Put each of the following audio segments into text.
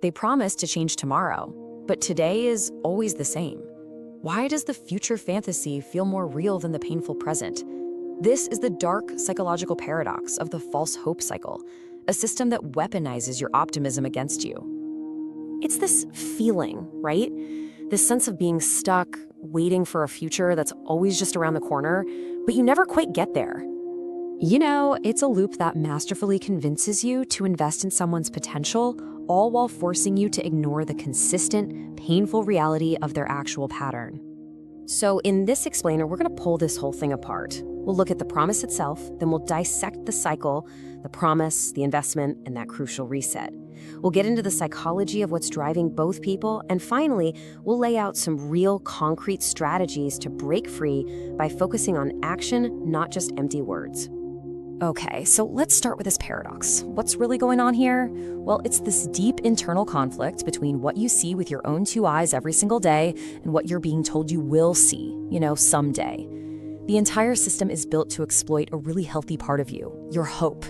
They promise to change tomorrow, but today is always the same. Why does the future fantasy feel more real than the painful present? This is the dark psychological paradox of the false hope cycle, a system that weaponizes your optimism against you. It's this feeling, right? This sense of being stuck, waiting for a future that's always just around the corner, but you never quite get there. You know, it's a loop that masterfully convinces you to invest in someone's potential, all while forcing you to ignore the consistent, painful reality of their actual pattern. So in this explainer, we're going to pull this whole thing apart. We'll look at the promise itself, then we'll dissect the cycle, the promise, the investment, and that crucial reset. We'll get into the psychology of what's driving both people, and finally, we'll lay out some real concrete strategies to break free by focusing on action, not just empty words. Okay, so let's start with this paradox. What's really going on here? Well, it's this deep internal conflict between what you see with your own two eyes every single day and what you're being told you will see, someday. The entire system is built to exploit a really healthy part of you, your hope.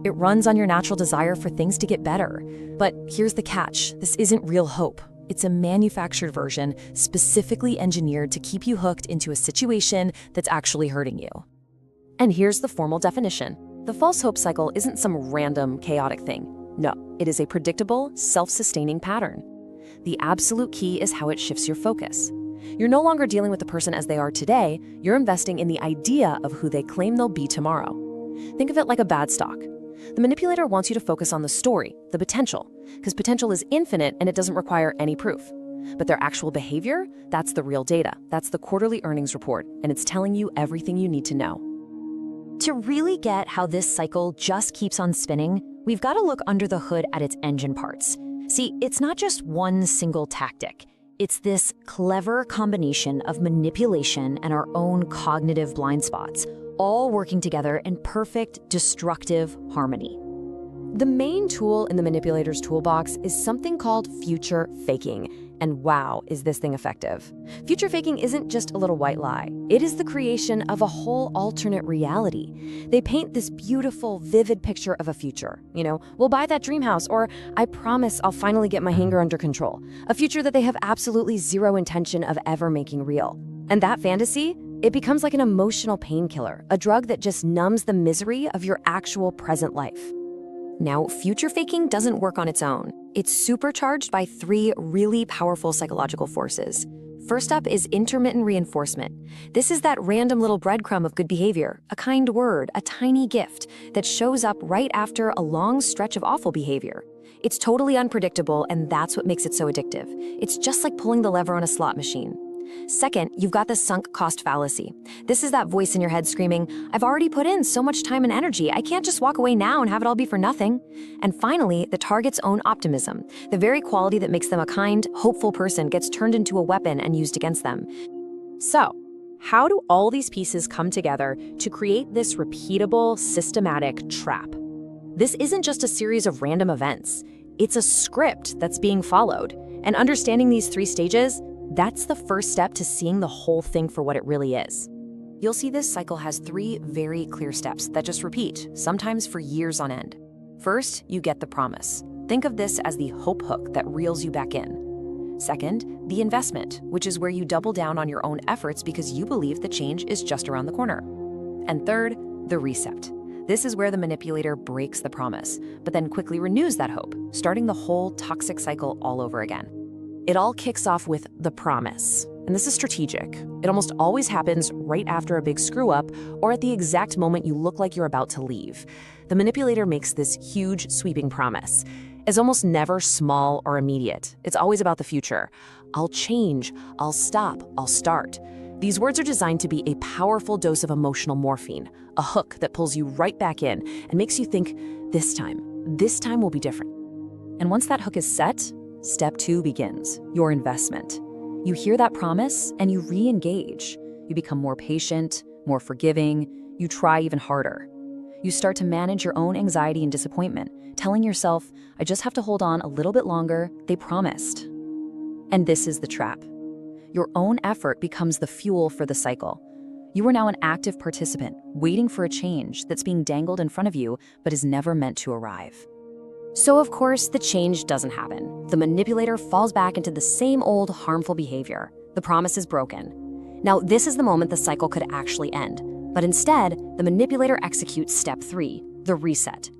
It runs on your natural desire for things to get better. But here's the catch. This isn't real hope. It's a manufactured version specifically engineered to keep you hooked into a situation that's actually hurting you. And here's the formal definition. The false hope cycle isn't some random, chaotic thing. No, it is a predictable, self-sustaining pattern. The absolute key is how it shifts your focus. You're no longer dealing with the person as they are today, you're investing in the idea of who they claim they'll be tomorrow. Think of it like a bad stock. The manipulator wants you to focus on the story, the potential, because potential is infinite and it doesn't require any proof. But their actual behavior, that's the real data. That's the quarterly earnings report, and it's telling you everything you need to know. To really get how this cycle just keeps on spinning, we've got to look under the hood at its engine parts. See, it's not just one single tactic. It's this clever combination of manipulation and our own cognitive blind spots, all working together in perfect, destructive harmony. The main tool in the manipulator's toolbox is something called future faking. And wow, is this thing effective. Future faking isn't just a little white lie. It is the creation of a whole alternate reality. They paint this beautiful, vivid picture of a future. We'll buy that dream house, or I promise I'll finally get my anger under control. A future that they have absolutely zero intention of ever making real. And that fantasy, it becomes like an emotional painkiller, a drug that just numbs the misery of your actual present life. Now, future faking doesn't work on its own. It's supercharged by three really powerful psychological forces. First up is intermittent reinforcement. This is that random little breadcrumb of good behavior, a kind word, a tiny gift that shows up right after a long stretch of awful behavior. It's totally unpredictable, and that's what makes it so addictive. It's just like pulling the lever on a slot machine. Second, you've got the sunk cost fallacy. This is that voice in your head screaming, I've already put in so much time and energy, I can't just walk away now and have it all be for nothing. And finally, the target's own optimism. The very quality that makes them a kind, hopeful person gets turned into a weapon and used against them. So, how do all these pieces come together to create this repeatable, systematic trap? This isn't just a series of random events. It's a script that's being followed. And understanding these three stages, that's the first step to seeing the whole thing for what it really is. You'll see this cycle has three very clear steps that just repeat, sometimes for years on end. First, you get the promise. Think of this as the hope hook that reels you back in. Second, the investment, which is where you double down on your own efforts because you believe the change is just around the corner. And third, the reset. This is where the manipulator breaks the promise, but then quickly renews that hope, starting the whole toxic cycle all over again. It all kicks off with the promise. And this is strategic. It almost always happens right after a big screw-up or at the exact moment you look like you're about to leave. The manipulator makes this huge, sweeping promise. It's almost never small or immediate. It's always about the future. I'll change, I'll stop, I'll start. These words are designed to be a powerful dose of emotional morphine, a hook that pulls you right back in and makes you think, this time will be different. And once that hook is set, step 2 begins, your investment. You hear that promise and you re-engage. You become more patient, more forgiving. You try even harder. You start to manage your own anxiety and disappointment, telling yourself, I just have to hold on a little bit longer, they promised. And this is the trap. Your own effort becomes the fuel for the cycle. You are now an active participant, waiting for a change that's being dangled in front of you, but is never meant to arrive. So of course, the change doesn't happen. The manipulator falls back into the same old harmful behavior. The promise is broken. Now, this is the moment the cycle could actually end. But instead, the manipulator executes step 3, the reset.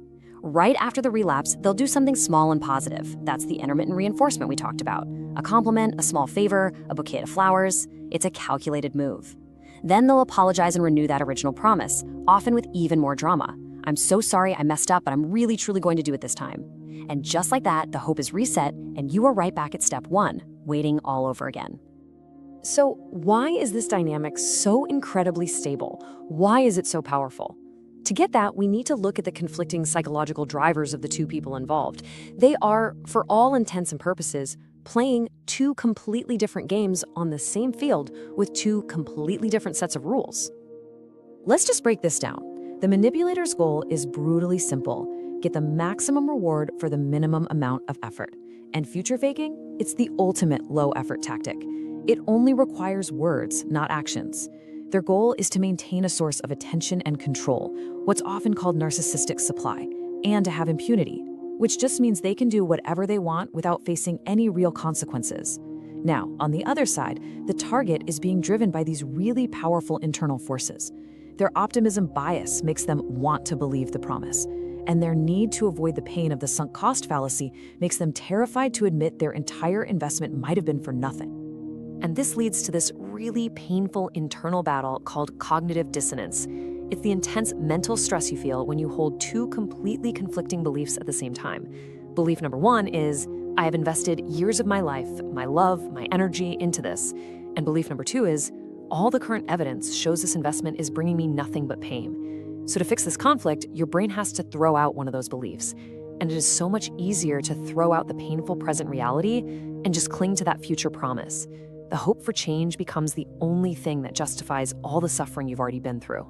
Right after the relapse, they'll do something small and positive. That's the intermittent reinforcement we talked about. A compliment, a small favor, a bouquet of flowers. It's a calculated move. Then they'll apologize and renew that original promise, often with even more drama. I'm so sorry I messed up, but I'm really truly going to do it this time. And just like that, the hope is reset, and you are right back at step 1, waiting all over again. So why is this dynamic so incredibly stable? Why is it so powerful? To get that, we need to look at the conflicting psychological drivers of the two people involved. They are, for all intents and purposes, playing two completely different games on the same field with two completely different sets of rules. Let's just break this down. The manipulator's goal is brutally simple: get the maximum reward for the minimum amount of effort. And future faking? It's the ultimate low-effort tactic. It only requires words, not actions. Their goal is to maintain a source of attention and control, what's often called narcissistic supply, and to have impunity, which just means they can do whatever they want without facing any real consequences. Now, on the other side, the target is being driven by these really powerful internal forces. Their optimism bias makes them want to believe the promise, and their need to avoid the pain of the sunk cost fallacy makes them terrified to admit their entire investment might have been for nothing. And this leads to this really painful internal battle called cognitive dissonance. It's the intense mental stress you feel when you hold two completely conflicting beliefs at the same time. Belief number 1 is, I have invested years of my life, my love, my energy into this. And belief number 2 is, all the current evidence shows this investment is bringing me nothing but pain. So to fix this conflict, your brain has to throw out one of those beliefs. And it is so much easier to throw out the painful present reality and just cling to that future promise. The hope for change becomes the only thing that justifies all the suffering you've already been through.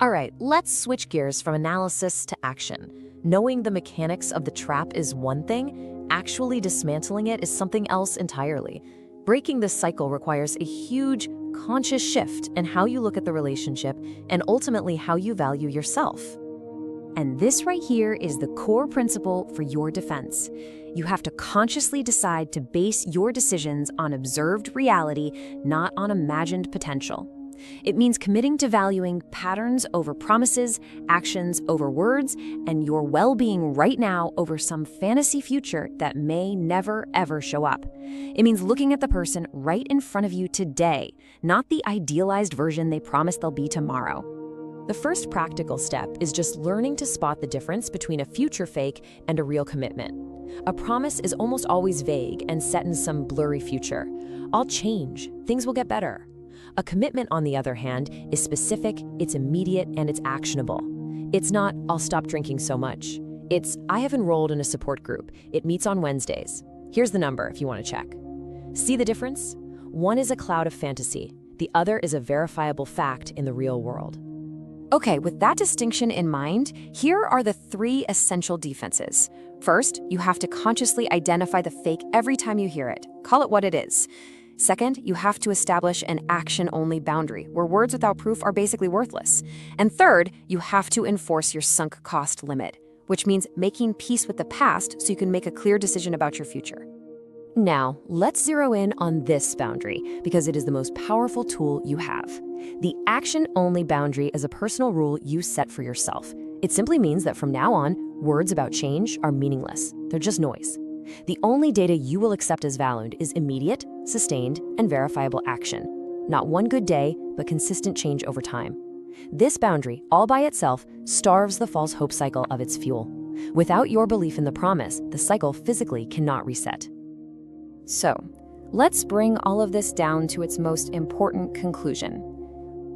All right, let's switch gears from analysis to action. Knowing the mechanics of the trap is one thing, actually dismantling it is something else entirely. Breaking this cycle requires a huge, conscious shift in how you look at the relationship and ultimately how you value yourself. And this right here is the core principle for your defense. You have to consciously decide to base your decisions on observed reality, not on imagined potential. It means committing to valuing patterns over promises, actions over words, and your well-being right now over some fantasy future that may never, ever show up. It means looking at the person right in front of you today, not the idealized version they promise they'll be tomorrow. The first practical step is just learning to spot the difference between a future fake and a real commitment. A promise is almost always vague and set in some blurry future. I'll change, things will get better. A commitment, on the other hand, is specific, it's immediate, and it's actionable. It's not, I'll stop drinking so much. It's, I have enrolled in a support group. It meets on Wednesdays. Here's the number if you want to check. See the difference? One is a cloud of fantasy. The other is a verifiable fact in the real world. Okay, with that distinction in mind, here are the 3 essential defenses. First, you have to consciously identify the fake every time you hear it. Call it what it is. Second, you have to establish an action-only boundary, where words without proof are basically worthless. And third, you have to enforce your sunk cost limit, which means making peace with the past so you can make a clear decision about your future. Now, let's zero in on this boundary, because it is the most powerful tool you have. The action-only boundary is a personal rule you set for yourself. It simply means that from now on, words about change are meaningless. They're just noise. The only data you will accept as valid is immediate, sustained, and verifiable action. Not one good day, but consistent change over time. This boundary, all by itself, starves the false hope cycle of its fuel. Without your belief in the promise, the cycle physically cannot reset. So, let's bring all of this down to its most important conclusion.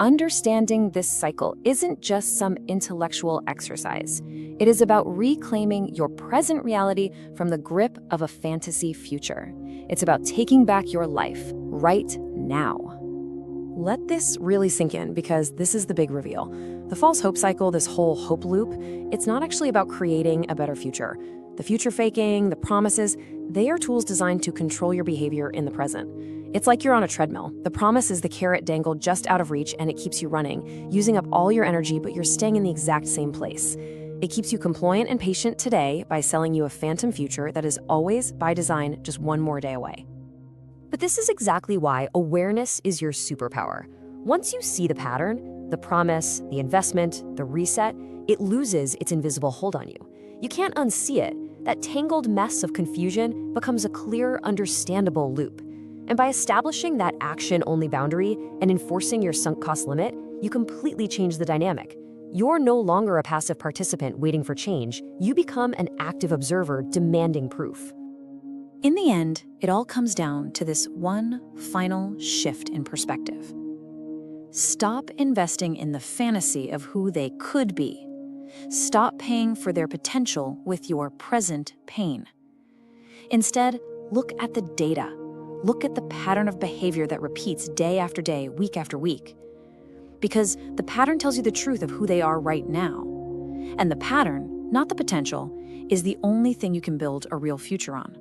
Understanding this cycle isn't just some intellectual exercise. It is about reclaiming your present reality from the grip of a fantasy future. It's about taking back your life right now. Let this really sink in, because this is the big reveal. The false hope cycle, this whole hope loop, it's not actually about creating a better future. The future faking, the promises, they are tools designed to control your behavior in the present. It's like you're on a treadmill. The promise is the carrot dangled just out of reach, and it keeps you running, using up all your energy, but you're staying in the exact same place. It keeps you compliant and patient today by selling you a phantom future that is always, by design, just one more day away. But this is exactly why awareness is your superpower. Once you see the pattern, the promise, the investment, the reset, it loses its invisible hold on you. You can't unsee it. That tangled mess of confusion becomes a clear, understandable loop. And by establishing that action-only boundary and enforcing your sunk cost limit, you completely change the dynamic. You're no longer a passive participant waiting for change. You become an active observer demanding proof. In the end, it all comes down to this one final shift in perspective. Stop investing in the fantasy of who they could be. Stop paying for their potential with your present pain. Instead, look at the data. Look at the pattern of behavior that repeats day after day, week after week. Because the pattern tells you the truth of who they are right now. And the pattern, not the potential, is the only thing you can build a real future on.